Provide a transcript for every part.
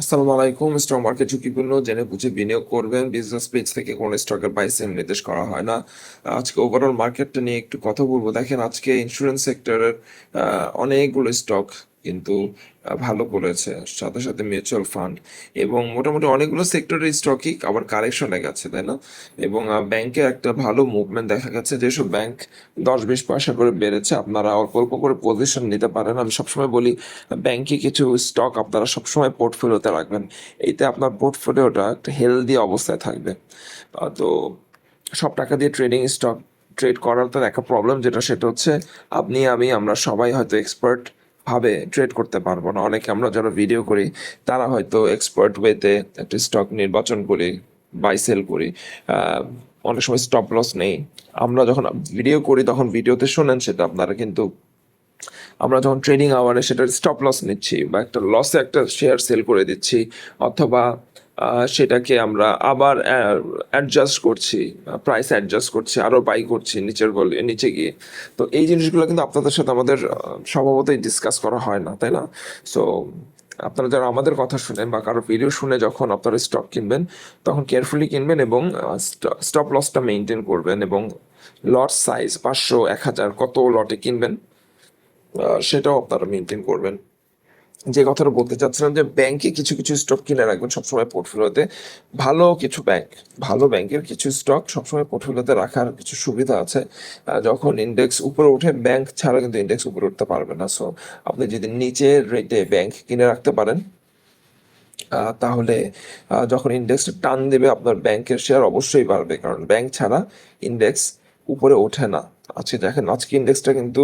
আসসালামু আলাইকুম। Stock market ঝুঁকিপূর্ণ, জেনে বুঝে বিনিয়োগ করবেন। বিজনেস পেজ থেকে কোনো স্টকের বাই সেল নির্দেশ করা হয় না। আজকে ওভারঅল মার্কেটটা নিয়ে একটু কথা বলবো। দেখেন, আজকে ইন্স্যুরেন্স সেক্টরের অনেকগুলো স্টক কিন্তু ভালো করেছে, সাথে সাথে মিউচুয়াল ফান্ড এবং মোটামুটি অনেকগুলো সেক্টরের স্টকই আবার কারেকশনে গেছে, তাই না? এবং ব্যাংকে একটা ভালো মুভমেন্ট দেখা গেছে। যেসব ব্যাংক 10-20 পয়সা করে বেড়েছে, আপনারা অল্প অল্প করে পজিশন নিতে পারেন। আমি সবসময় বলি, ব্যাংকে কিছু স্টক আপনারা সবসময় পোর্টফোলিওতে রাখবেন। এতে আপনার পোর্টফোলিওটা একটা হেলদি অবস্থায় থাকবে। তো সব টাকা দিয়ে ট্রেডিং স্টক ট্রেড করার তো একটা প্রবলেম, সেটা হচ্ছে আপনি আমরা সবাই হয়তো এক্সপার্ট ভাবে ট্রেড করতে পারবো না। অনেকে আমরা যারা ভিডিও করি তারা হয়তো এক্সপার্ট ওয়েতে একটা স্টক নির্বাচন করি, বাই সেল করি। অনেক সময় স্টপ লস নেই। আমরা যখন ভিডিও করি তখন ভিডিওতে শোনেন সেটা আপনারা, কিন্তু আমরা যখন ট্রেডিং আওয়ারে সেটার স্টপ লস নিচ্ছি বা একটা লসে একটা শেয়ার সেল করে দিচ্ছি, অথবা সেটাকে আমরা আবার অ্যাডজাস্ট করছি, প্রাইস অ্যাডজাস্ট করছি, আরও বাই করছি নিচে গিয়ে। তো এই জিনিসগুলো কিন্তু আপনাদের সাথে আমাদের স্বভাবতই ডিসকাস করা হয় না, তাই না? সো আপনারা যারা আমাদের কথা শুনেন বা কারো ভিডিও শুনে যখন আপনারা স্টক কিনবেন, তখন কেয়ারফুলি কিনবেন এবং স্টপ লসটা মেনটেন করবেন, এবং লট সাইজ 500, 1000 কত লটে কিনবেন সেটাও আপনারা মেনটেন করবেন। যে কথাটা বলতে চাচ্ছিলাম, যে ব্যাংকে কিছু কিছু স্টক কিনে রাখবেন সবসময় পোর্টফোলিওতে। ভালো ব্যাংকের কিছু স্টক সবসময় পোর্টফোলিওতে রাখার কিছু সুবিধা আছে। যখন ইন্ডেক্স উপরে ওঠে, ব্যাংক ছাড়া কিন্তু ইন্ডেক্স উপরে উঠতে পারবে না। সো আপনি যদি নিচের রেটে ব্যাংক কিনে রাখতে পারেন, তাহলে যখন ইন্ডেক্সটা টান দেবে আপনার ব্যাংকের শেয়ার অবশ্যই বাড়বে, কারণ ব্যাংক ছাড়া ইন্ডেক্স উপরে ওঠে না। আজকে দেখেন, আজকে ইন্ডেক্সটা কিন্তু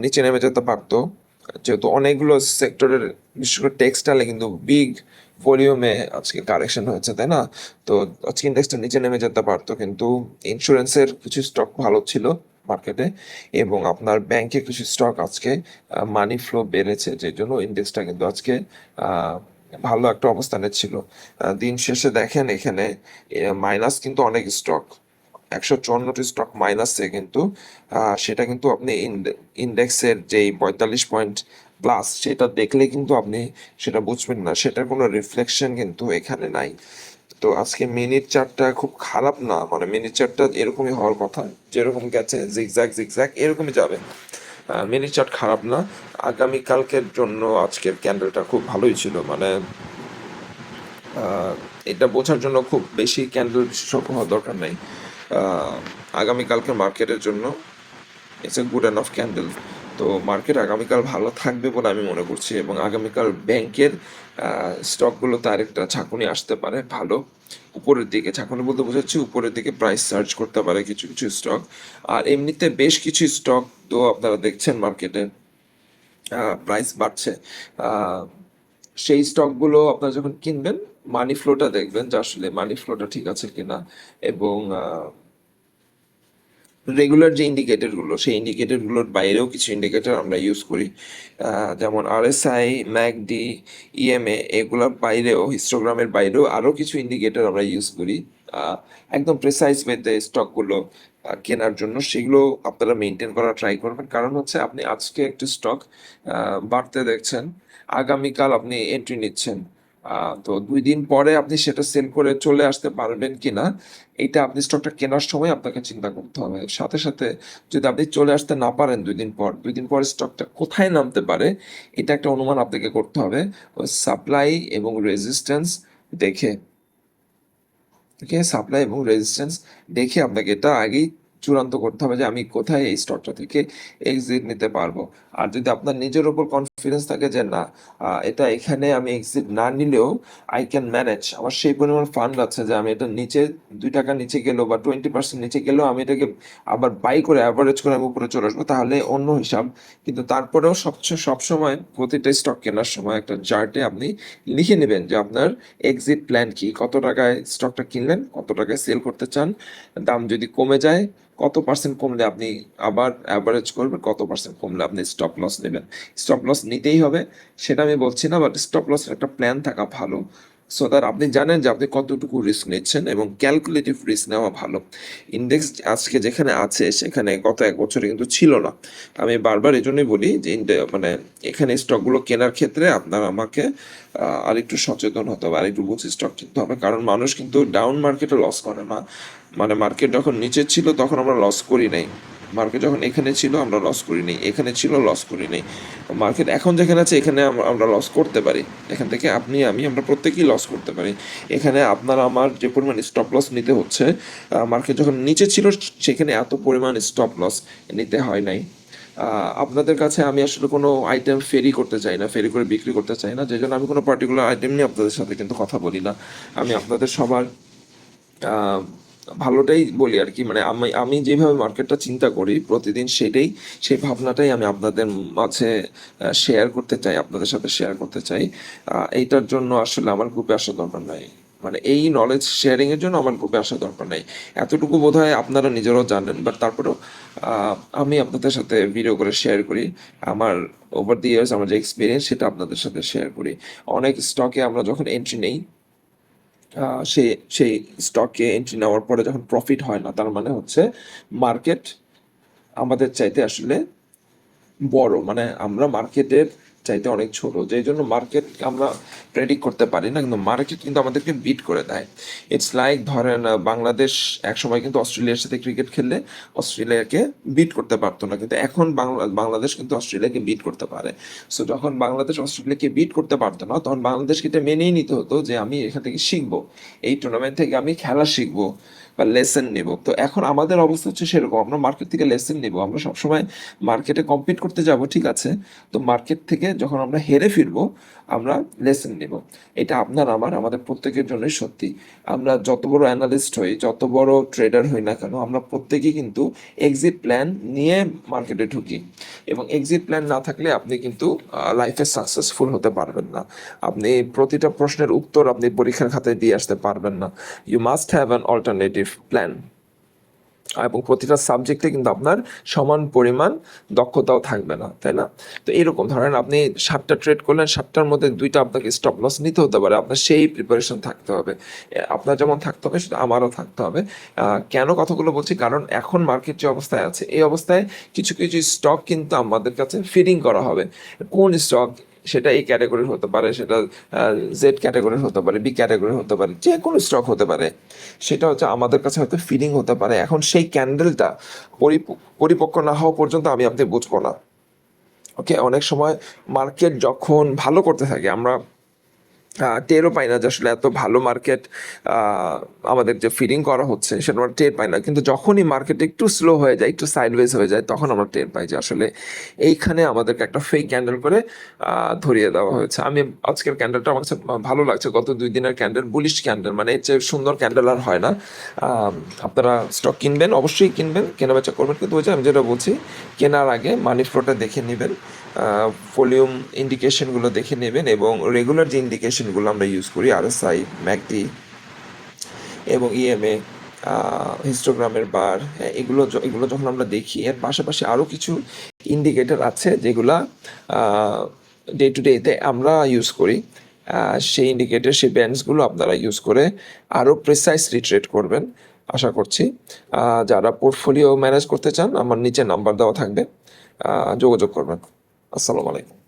নিচে নেমে যেতে পারতো, যেহেতু অনেকগুলো সেক্টরের, বিশেষ করে টেক্সটাইলে কিন্তু বিগ ভলিউমে আজকে কারেকশন হয়েছে, তাই না? তো আজকে ইন্ডেক্সটা নিচে নেমে যেতে পারতো, কিন্তু ইন্স্যুরেন্সের কিছু স্টক ভালো ছিল মার্কেটে, এবং আপনার ব্যাংকের কিছু স্টক আজকে মানি ফ্লো বেড়েছে, যে জন্য ইন্ডেক্সটা কিন্তু আজকে ভালো একটা অবস্থানে ছিল। দিন শেষে দেখেন এখানে মাইনাস কিন্তু অনেক স্টক, 154টি স্টক মাইনাসে, কিন্তু সেটা কিন্তু আপনি ইন্ডেক্সের যেই 45 পয়েন্ট প্লাস, সেটা দেখলে কিন্তু আপনি সেটা বুঝবেন না, সেটার কোনো রিফ্লেকশন কিন্তু এখানে নাই। তো আজকে মিনিট চার্টটা খুব খারাপ না, মানে মিনিট চার্টটা এরকমই হওয়ার কথা, যেরকম গেছে জিগজ্যাগ জিগজ্যাগ এরকমই যাবে। মিনিট চার্ট খারাপ না। আগামীকালকের জন্য আজকের ক্যান্ডেলটা খুব ভালোই ছিল, মানে এটা বোঝার জন্য খুব বেশি ক্যান্ডেল বিশেষজ্ঞ হওয়ার দরকার নেই। আহ, আগামীকালকের মার্কেটের জন্য it's a good enough candle. তো মার্কেট আগামীকাল ভালো থাকবে বলে আমি মনে করছি, এবং আগামীকাল ব্যাংকের স্টকগুলোতে আরেকটা ঝাঁকুনি আসতে পারে ভালো উপরের দিকে। ঝাঁকুনি বলতে বোঝাচ্ছি, উপরের দিকে প্রাইস সার্চ করতে পারে কিছু কিছু স্টক। আর এমনিতে বেশ কিছু স্টক তো আপনারা দেখছেন মার্কেটে প্রাইস বাড়ছে। আহ, সেই স্টকগুলো আপনারা যখন কিনবেন, মানি ফ্লোটা দেখবেন যে আসলে মানি ফ্লোটা ঠিক আছে কিনা, এবং রেগুলার যে ইন্ডিকেটরগুলো, সেই ইন্ডিকেটরগুলোর বাইরেও কিছু ইন্ডিকেটর আমরা ইউজ করি, যেমন আরএসআই, ম্যাকডি, ইএমএ, এগুলোর বাইরেও, হিস্টোগ্রামের বাইরেও আরও কিছু ইন্ডিকেটর আমরা ইউজ করি একদম প্রেসাইজ ওয়েতে স্টকগুলো কেনার জন্য। সেগুলো আপনারা মেনটেন করার ট্রাই করবেন, কারণ হচ্ছে আপনি আজকে একটি স্টক বাড়তে দেখছেন, আগামীকাল আপনি এন্ট্রি নিচ্ছেন, তো 2 দিন পরে আপনি সেটা সেল করে চলে আসতে পারবেন কিনা, এটা আপনি স্টকটা কেনার সময় আপনাকে চিন্তা করতে হবে। সাথে সাথে যদি আপনি চলে আসতে না পারেন 2 দিন পর স্টকটা কোথায় নামতে পারে, এটা একটা অনুমান আপনাকে করতে হবে ওই সাপ্লাই এবং রেজিস্ট্যান্স দেখে। ওকে, সাপ্লাই এবং রেজিস্ট্যান্স দেখে আপনাকে এটা আগেই চূড়ান্ত করতে হবে যে আমি কোথায় এই স্টকটা থেকে এক্সিট নিতে পারবো। আর যদি আপনার নিজের ওপর কনফিডেন্স থাকে যে না, এটা এখানে আমি এক্সিট না নিলেও আই ক্যান ম্যানেজ, আমার সেই পরিমাণ ফান্ড আছে যে আমি এটা নিচে 2 টাকা নিচে গেলেও বা 20% নিচে গেলেও আমি এটাকে আবার বাই করে অ্যাভারেজ করে আমি উপরে চলে আসবো, তাহলে অন্য হিসাব। কিন্তু তারপরেও সবসময় প্রতিটা স্টক কেনার সময় একটা চার্টে আপনি লিখে নেবেন যে আপনার এক্সিট প্ল্যান কি, কত টাকায় স্টকটা কিনলেন, কত টাকায় সেল করতে চান, দাম যদি কমে যায় কত পার্সেন্ট কমলে আপনি আবার অ্যাভারেজ করবেন, কত পার্সেন্ট কমলে আপনি স্টপ লস নেবেন। স্টপ লস নিতেই হবে সেটা আমি বলছি না, বাট স্টপ লসের একটা প্ল্যান থাকা ভালো। সো দ্যাট আপনি জানেন যে আপনি কতটুকু রিস্ক নিচ্ছেন, এবং ক্যালকুলেটিভ রিস্ক নেওয়া ভালো। ইন্ডেক্স আজকে যেখানে আছে সেখানে গত 1 বছরে কিন্তু ছিল না। আমি বারবার এজন্যই বলি যে মানে এখানে স্টকগুলো কেনার ক্ষেত্রে আপনার আমাকে আরেকটু সচেতন হতে হবে, আরেকটু বুঝে স্টক কিনতে হবে, কারণ মানুষ কিন্তু ডাউন মার্কেটে লস করে না। মানে মার্কেট যখন নিচে ছিল তখন আমরা লস করি নাই, মার্কেট যখন এখানে ছিল আমরা লস করিনি, এখানে ছিল লস করিনি। মার্কেট এখন যেখানে আছে এখানে আমরা লস করতে পারি, এখান থেকে আপনি আমি আমরা প্রত্যেকেই লস করতে পারি। এখানে আপনার আমার যে পরিমাণ স্টপ লস নিতে হচ্ছে, মার্কেট যখন নিচে ছিল সেখানে এত পরিমাণ স্টপ লস নিতে হয় নাই। আপনাদের কাছে আমি আসলে কোনো আইটেম ফেরি করতে চাই না, ফেরি করে বিক্রি করতে চাই না, যে জন্য আমি কোনো পার্টিকুলার আইটেম নিয়ে আপনাদের সাথে কিন্তু কথা বলি না। আমি আপনাদের সবার আহ, ভালোটাই বলি আর কি। মানে আমি আমি যেভাবে মার্কেটটা চিন্তা করি প্রতিদিন, সেই ভাবনাটাই আমি আপনাদের মাঝে শেয়ার করতে চাই, আপনাদের সাথে শেয়ার করতে চাই। এইটার জন্য আসলে আমার গ্রুপে আসার দরকার নাই, মানে এই নলেজ শেয়ারিং এর জন্য আমার গ্রুপে আসার দরকার নাই। এতটুকু বোধহয় আপনারা নিজেরাও জানেন, বাট তারপরেও আমি আপনাদের সাথে ভিডিও করে শেয়ার করি আমার ওভার দি ইয়ার্স আমার যে এক্সপিরিয়েন্স সেটা আপনাদের সাথে শেয়ার করি। অনেক স্টকে আমরা যখন এন্ট্রি নেই, সেই স্টকে এন্ট্রি নেওয়ার পরে যখন প্রফিট হয় না, তার মানে হচ্ছে মার্কেট আমাদের চাইতে আসলে বড়, মানে আমরা মার্কেটের চাইতে অনেক ছোট, যেই জন্য মার্কেট আমরা প্রেডিক্ট করতে পারি না, কিন্তু মার্কেট কিন্তু আমাদেরকে বিট করে দেয়। ইটস লাইক ধরেন বাংলাদেশ একসময় কিন্তু অস্ট্রেলিয়ার সাথে ক্রিকেট খেললে অস্ট্রেলিয়াকে বিট করতে পারতো না, কিন্তু এখন বাংলাদেশ কিন্তু অস্ট্রেলিয়াকে বিট করতে পারে। সো যখন বাংলাদেশ অস্ট্রেলিয়াকে বিট করতে পারতো না, তখন বাংলাদেশকে এটা মেনেই নিতে হতো যে আমি এখান থেকে শিখবো, এই টুর্নামেন্ট থেকে আমি খেলা শিখবো বা লেসেন নিব। তো এখন আমাদের অবস্থা হচ্ছে সেরকম, আমরা মার্কেট থেকে লেসেন নিব। আমরা সবসময় মার্কেটে কম্পিট করতে যাব, ঠিক আছে, তো মার্কেট থেকে যখন আমরা হেরে ফিরবো আমরা লেসেন নিব। এটা আমাদের প্রত্যেকের জন্যই সত্যি। আমরা যত বড় অ্যানালিস্ট হই, যত বড় ট্রেডার হই না কেন, আমরা প্রত্যেকেই কিন্তু এক্সিট প্ল্যান নিয়ে মার্কেটে ঢুকি, এবং এক্সিট প্ল্যান না থাকলে আপনি কিন্তু লাইফে সাকসেসফুল হতে পারবেন না। আপনি প্রতিটা প্রশ্নের উত্তর আপনি পরীক্ষার খাতায় দিয়ে আসতে পারবেন না। You must have an alternative plan, এবং প্রতিটা সাবজেক্টে কিন্তু আপনার সমান পরিমাণ দক্ষতাও থাকবে না, তাই না? তো এরকম ধরেন আপনি 7টা ট্রেড করলেন, 7টার মধ্যে 2টা আপনাকে স্টপ লস নিতে হতে পারে, আপনার সেই প্রিপারেশন থাকতে হবে। আপনার যেমন থাকতে হবে সেটা আমারও থাকতে হবে। কেন কথাগুলো বলছি, কারণ এখন মার্কেট যে অবস্থায় আছে, এই অবস্থায় কিছু কিছু স্টক কিন্তু আমাদের কাছে ফিডিং করা হবে। কোন স্টক সেটা এই ক্যাটাগরির হতে পারে, সেটা জেড ক্যাটাগরির হতে পারে, বি ক্যাটাগরির হতে পারে, যে কোনো স্টক হতে পারে, সেটা হচ্ছে আমাদের কাছে হয়তো ফিলিং হতে পারে। এখন সেই ক্যান্ডেলটা পরিপক্ক না হওয়া পর্যন্ত আপনি বুঝবো না। ওকে, অনেক সময় মার্কেট যখন ভালো করতে থাকে আমরা টেরও পাই না যে আসলে এত ভালো মার্কেট আমাদের যে ফিডিং করা হচ্ছে সেটা আমরা টের পাই না, কিন্তু যখনই মার্কেট একটু স্লো হয়ে যায়, একটু সাইডওয়েজ হয়ে যায়, তখন আমরা টের পাই যে আসলে এইখানে আমাদেরকে একটা ফেক ক্যান্ডেল করে ধরিয়ে দেওয়া হয়েছে। আমি আজকের ক্যান্ডেলটা আমার কাছে ভালো লাগছে, গত 2 দিনের ক্যান্ডেল, বুলিশ ক্যান্ডেল, মানে এর চেয়ে সুন্দর ক্যান্ডেল আর হয় না। আপনারা স্টক কিনবেন, অবশ্যই কিনবেন, কেনাবেচা করবেন, কিন্তু ওই যে আমি যেটা বলছি, কেনার আগে মানি ফ্লোটা দেখে নেবেন, ভলিউম ইন্ডিকেশনগুলো দেখে নেবেন, এবং রেগুলার যে ইন্ডিকেশনগুলো আমরা ইউজ করি, আরএসআই, ম্যাকডি এবং ইএমএ, হিস্টোগ্রামের বার, এগুলো যখন আমরা দেখি, এর পাশাপাশি আরও কিছু ইন্ডিকেটর আছে যেগুলা ডে টু ডেতে আমরা ইউজ করি। সেই ইন্ডিকেটর, সেই ব্যান্ডসগুলো আপনারা ইউজ করে আরও প্রিসাইসলি ট্রেড করবেন আশা করছি। যারা পোর্টফোলিও ম্যানেজ করতে চান, আমার নিচে নাম্বার দেওয়া থাকবে, যোগাযোগ করবেন। আসসালামু আলাইকুম।